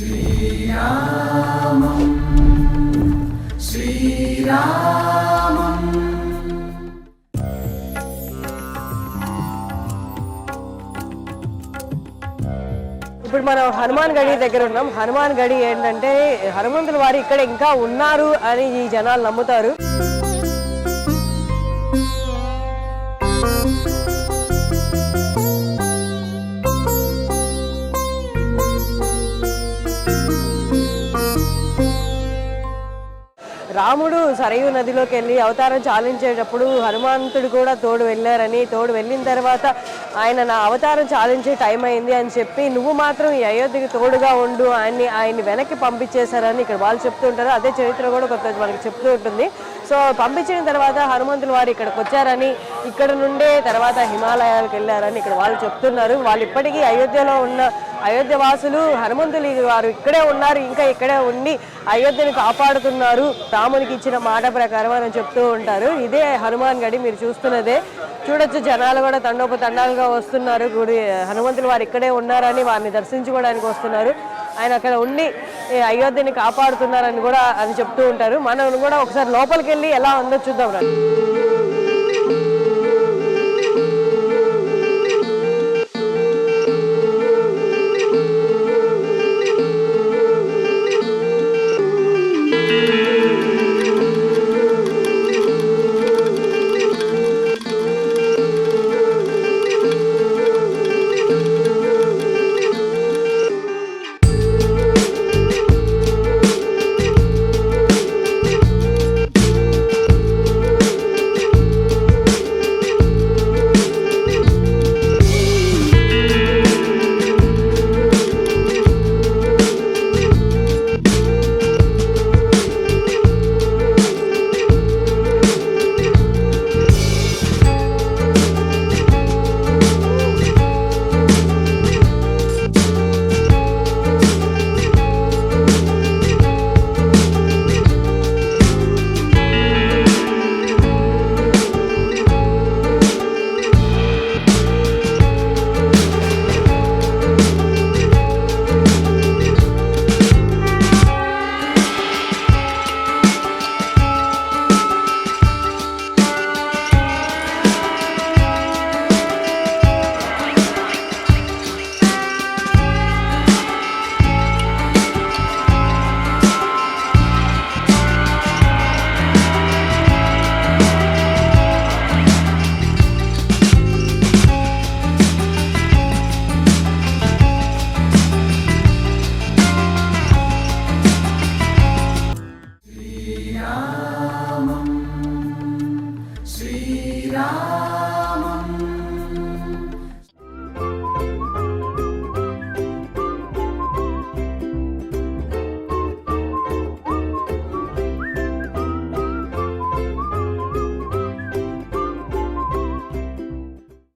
శ్రీరామం శ్రీరామం. ఇప్పుడు మనం హనుమాన్ గడి దగ్గర ఉన్నాం. హనుమాన్ గడి ఏంటంటే హనుమంతుల వారు ఇక్కడ ఇంకా ఉన్నారు అని ఈ జనాలు నమ్ముతారు. రాముడు సరయూ నదిలోకి వెళ్ళి అవతారం చాలించేటప్పుడు హనుమంతుడు కూడా తోడు వెళ్ళారని, తోడు వెళ్ళిన తర్వాత ఆయన నా అవతారం చాలించే టైం అయింది అని చెప్పి నువ్వు మాత్రం ఈ అయోధ్యకి తోడుగా ఉండు ఆయన్ని వెనక్కి పంపించేశారని ఇక్కడ వాళ్ళు చెప్తూ ఉంటారు. అదే చరిత్ర కూడా కొంత మనకి చెప్తూ ఉంటుంది. సో పంపించిన తర్వాత హనుమంతులు వారు ఇక్కడికి వచ్చారని, ఇక్కడ నుండే తర్వాత హిమాలయాలకు వెళ్ళారని ఇక్కడ వాళ్ళు చెప్తున్నారు. వాళ్ళు ఇప్పటికీ అయోధ్యలో ఉన్న అయోధ్య వాసులు హనుమంతులు వారు ఇక్కడే ఉన్నారు, ఇంకా ఇక్కడే ఉండి అయోధ్యని కాపాడుతున్నారు రామునికి ఇచ్చిన మాట ప్రకారం అని చెప్తూ ఉంటారు. ఇదే హనుమాన్ గడి మీరు చూస్తున్నదే. చూడొచ్చు జనాలు కూడా తండోపతండాలుగా వస్తున్నారు. గుడి హనుమంతులు వారు ఇక్కడే ఉన్నారని వారిని దర్శించుకోవడానికి వస్తున్నారు. ఆయన అక్కడ ఉండి అయోధ్యని కాపాడుతున్నారని కూడా అని చెప్తూ ఉంటారు. మనం కూడా ఒకసారి లోపలికి వెళ్ళి ఎలా ఉందో చూద్దాం రండి. శ్రీరామ